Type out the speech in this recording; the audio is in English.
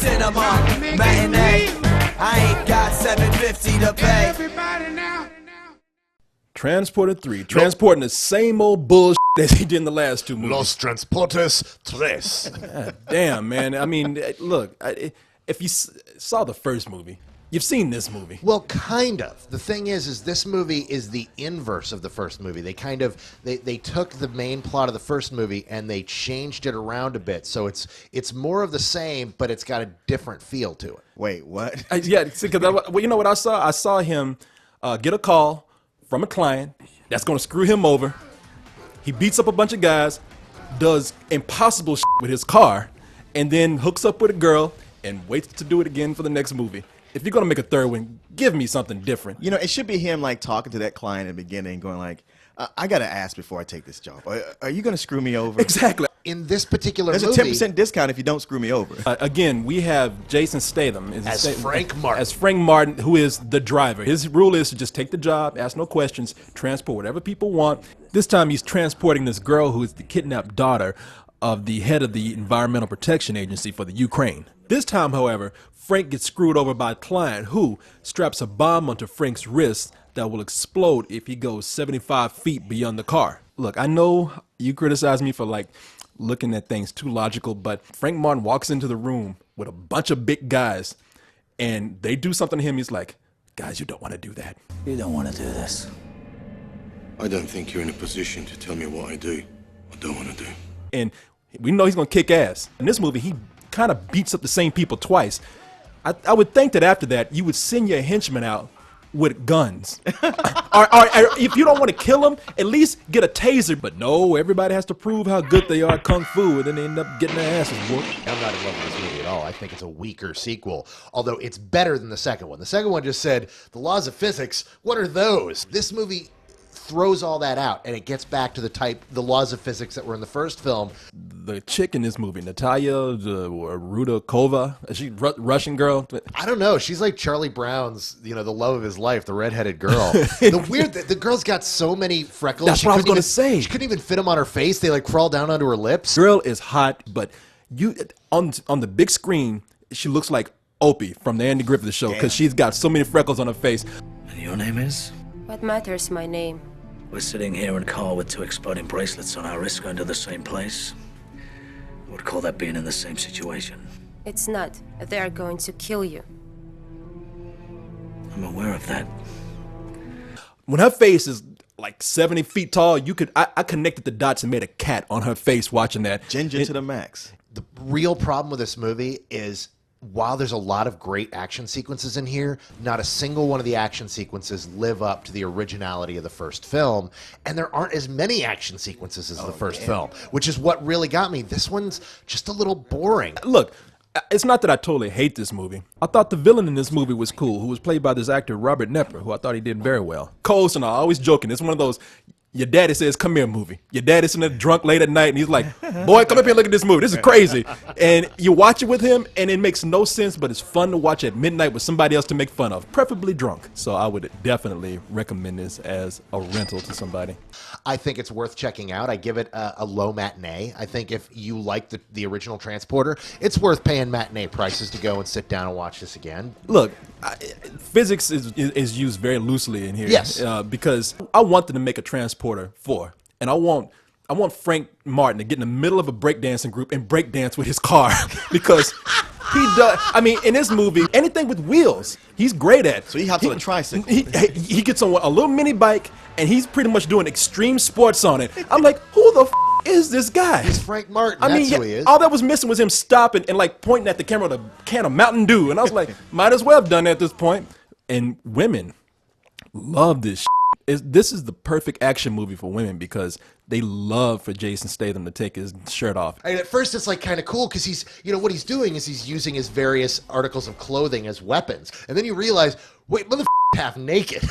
cinema matinee. I ain't got $7.50 to pay. Everybody now. Transporter 3, transporting the same old bullshit as he did in the last two movies. Los Transportes Tres. God damn, man. I mean, look, if you saw the first movie, you've seen this movie. Well, kind of. The thing is this movie is the inverse of the first movie. They kind of they took the main plot of the first movie and they changed it around a bit. So it's more of the same, but it's got a different feel to it. Wait, what? Yeah, because well, you know what I saw? I saw him get a call from a client that's going to screw him over. He beats up a bunch of guys, does impossible shit with his car, and then hooks up with a girl and waits to do it again for the next movie. If you're going to make a third one, give me something different. You know, it should be him like talking to that client in the beginning, going like, I got to ask before I take this job. Are you going to screw me over? Exactly. In this particular There's movie, a 10% discount if you don't screw me over. Again, we have Jason Statham As Frank Martin. As Frank Martin, who is the driver. His rule is to just take the job, ask no questions, transport whatever people want. This time he's transporting this girl who is the kidnapped daughter of the head of the Environmental Protection Agency for the Ukraine. This time, however, Frank gets screwed over by a client who straps a bomb onto Frank's wrist that will explode if he goes 75 feet beyond the car. Look, I know you criticize me for like looking at things too logical, but Frank Martin walks into the room with a bunch of big guys and they do something to him. He's like, guys, you don't want to do that. You don't want to do this. I don't think you're in a position to tell me what I do or don't want to do. And we know he's going to kick ass. In this movie, he kind of beats up the same people twice. I would think that after that, you would send your henchmen out with guns. or if you don't want to kill them, at least get a taser. But no, everybody has to prove how good they are at kung fu, and then they end up getting their asses whooped. I'm not in love with this movie at all. I think it's a weaker sequel, although it's better than the second one. The second one just said, the laws of physics, what are those? This movie throws all that out, and it gets back to the laws of physics that were in the first film. The chick in this movie, Natalia Rudakova, is she Russian girl? I don't know. She's like Charlie Brown's, the love of his life, the redheaded girl. The girl's got so many freckles. That's what I was going to say. She couldn't even fit them on her face. They like crawl down onto her lips. Girl is hot, but you on the big screen, she looks like Opie from the Andy Griffith Show because she's got so many freckles on her face. And your name is? What matters my name? We're sitting here in a car with two exploding bracelets on our wrists going to the same place. I would call that being in the same situation. It's not. They are going to kill you. I'm aware of that. When her face is like 70 feet tall, I connected the dots and made a cat on her face watching that. Ginger to the max. The real problem with this movie is, while there's a lot of great action sequences in here, not a single one of the action sequences live up to the originality of the first film, and there aren't as many action sequences as the first film, which is what really got me. This one's just a little boring. Look, it's not that I totally hate this movie. I thought the villain in this movie was cool, who was played by this actor, Robert Knepper, who I thought he did very well. Coles and I always joking. It's one of those, your daddy says, come here movie. Your daddy's sitting there drunk late at night and he's like, boy, come up here and look at this movie. This is crazy. And you watch it with him and it makes no sense, but it's fun to watch at midnight with somebody else to make fun of, preferably drunk. So I would definitely recommend this as a rental to somebody. I think it's worth checking out. I give it a low matinee. I think if you like the original Transporter, it's worth paying matinee prices to go and sit down and watch this again. Look, physics is used very loosely in here. Yes. Because I want them to make a Transporter 4, and I want Frank Martin to get in the middle of a breakdancing group and breakdance with his car because he does. I mean, in this movie, anything with wheels, he's great at. So he hops on a tricycle. He gets on a little mini bike, and he's pretty much doing extreme sports on it. I'm like, who the is this guy? He's Frank Martin. I mean, That's who he is. all that was missing was him stopping and like pointing at the camera with a can of Mountain Dew, and I was like, might as well have done that at this point. And women love this. This is the perfect action movie for women because they love for Jason Statham to take his shirt off. I mean, at first, it's like kind of cool because he's, what he's doing is he's using his various articles of clothing as weapons, and then you realize, wait, motherfucker, half naked.